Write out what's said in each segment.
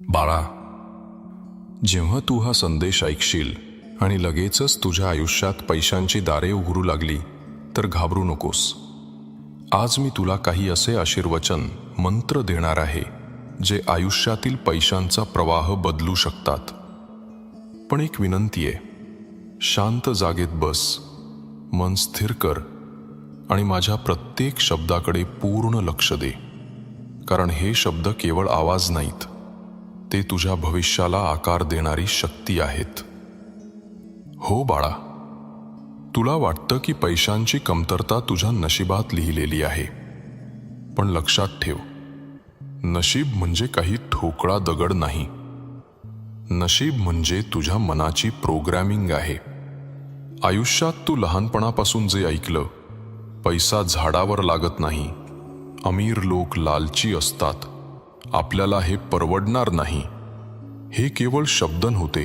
बाळा, जेव्हा तू हा संदेश ऐकशील आणि लगेचच तुझ्या आयुष्यात पैशांची दारे उघडू लागली तर घाबरू नकोस. आज मी तुला काही असे आशीर्वचन मंत्र देणार आहे जे आयुष्यातील पैशांचा प्रवाह बदलू शकतात. पण एक विनंती आहे, शांत जागेत बस, मन स्थिर कर आणि माझ्या प्रत्येक शब्दाकडे पूर्ण लक्ष दे. कारण हे शब्द केवळ आवाज नाहीत, ते तुझ्या भविष्याला आकार देणारी शक्ती आहेत. हो बाळा, तुला वाटतं की पैशांची कमतरता तुझ्या नशिबात लिहिलेली आहे. पण लक्षात ठेव, नशीब म्हणजे काही ठोकळा दगड नाही. नशीब म्हणजे तुझ्या मनाची प्रोग्रॅमिंग आहे. आयुष्यात तू लहानपणापासून जे ऐकलं, पैसा झाडावर लागत नाही, अमीर लोक लालची असतात, आपल्याला हे परवडणार नाही, हे केवळ शब्द नव्हते.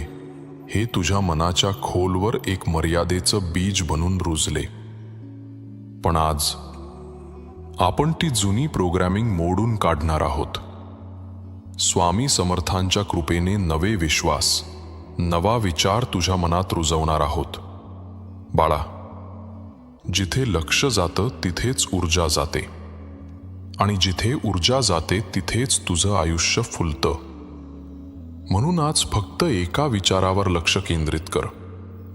हे तुझ्या मनाच्या खोलवर एक मर्यादेचं बीज बनून रुजले. पण आज आपण ती जुनी प्रोग्रॅमिंग मोडून काढणार आहोत. स्वामी समर्थांच्या कृपेने नवे विश्वास, नवा विचार तुझ्या मनात रुजवणार आहोत. बाळा, जिथे लक्ष जातं तिथेच ऊर्जा जाते, आणि जिथे ऊर्जा जाते तिथेच तुझं आयुष्य फुलतं. म्हणून आज फक्त एका विचारावर लक्ष केंद्रित कर.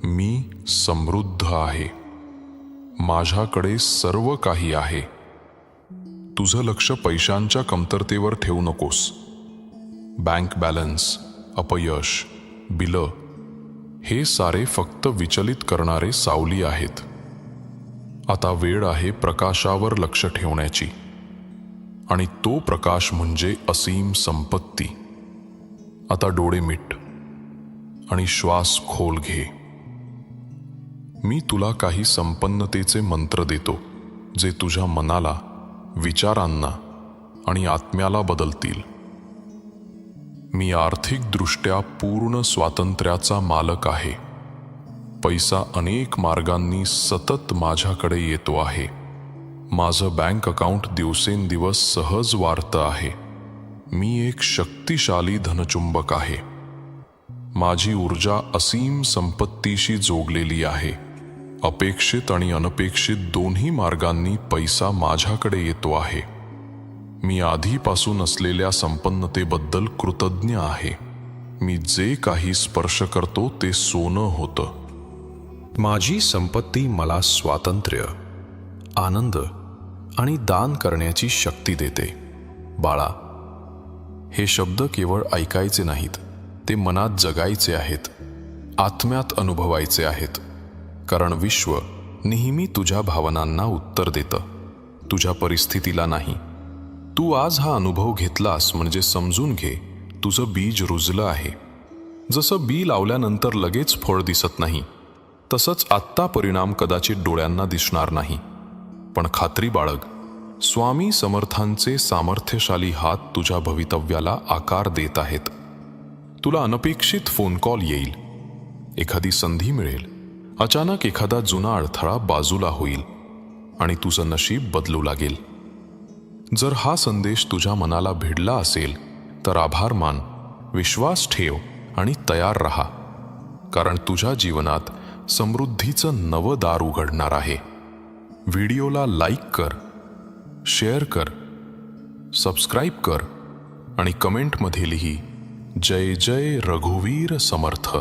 मी समृद्ध आहे, माझ्याकडे सर्व काही आहे. तुझं लक्ष पैशांच्या कमतरतेवर ठेवू नकोस. बँक बॅलन्स, अपयश, बिलं हे सारे फक्त विचलित करणारे सावली आहेत. आता वेळ आहे प्रकाशावर लक्ष ठेवण्याची, आणि तो प्रकाश म्हणजे असीम संपत्ती. आता डोळे मिट आणि श्वास खोल घे. मी तुला काही संपन्नतेचे मंत्र देतो जे तुझ्या मनाला, विचारांना आणि आत्म्याला बदलतील. मी आर्थिकदृष्ट्या पूर्ण स्वातंत्र्याचा मालक आहे. पैसा अनेक मार्गांनी सतत माझ्याकडे येतो आहे. माझं बँक अकाउंट दिवसेंदिवस सहज वाढतं आहे. मी एक शक्तिशाली धनचुंबक आहे. माझी ऊर्जा असीम संपत्तीशी जोडलेली आहे. अपेक्षित आणि अनपेक्षित दोन्ही मार्गांनी पैसा माझ्याकडे येतो आहे. मी आधीपासून असलेल्या संपन्नतेबद्दल कृतज्ञ आहे. मी जे काही स्पर्श करतो ते सोनं होतं. माझी संपत्ती मला स्वातंत्र्य, आनंद आणि दान करण्याची शक्ती देते. बाळा, हे शब्द केवळ ऐकायचे नाहीत, ते मनात जगायचे आहेत, आत्म्यात अनुभवायचे आहेत. कारण विश्व नेहमी तुझ्या भावनांना उत्तर देतं, तुझ्या परिस्थितीला नाही. तू आज हा अनुभव घेतलास म्हणजे समजून घे, तुझं बीज रुजलं आहे. जसं बी लावल्यानंतर लगेच फळ दिसत नाही, तसंच आत्ता परिणाम कदाचित डोळ्यांना दिसणार नाही. पण खात्री बाळग, स्वामी समर्थांचे सामर्थ्यशाली हात तुझ्या भवितव्याला आकार देत आहेत. तुला अनपेक्षित फोन कॉल येईल, एखादी संधी मिळेल, अचानक एखादा जुना अडथळा बाजूला होईल आणि तुझं नशीब बदलू लागेल. जर हा संदेश तुझ्या मनाला भिडला असेल तर आभार मान, विश्वास ठेव आणि तयार राहा. कारण तुझ्या जीवनात समृद्धीचं नवं दार उघडणार आहे. व्हिडिओला लाईक कर, शेअर कर, सबस्क्राईब कर आणि कमेंटमध्ये लिही, जय जय रघुवीर समर्थ.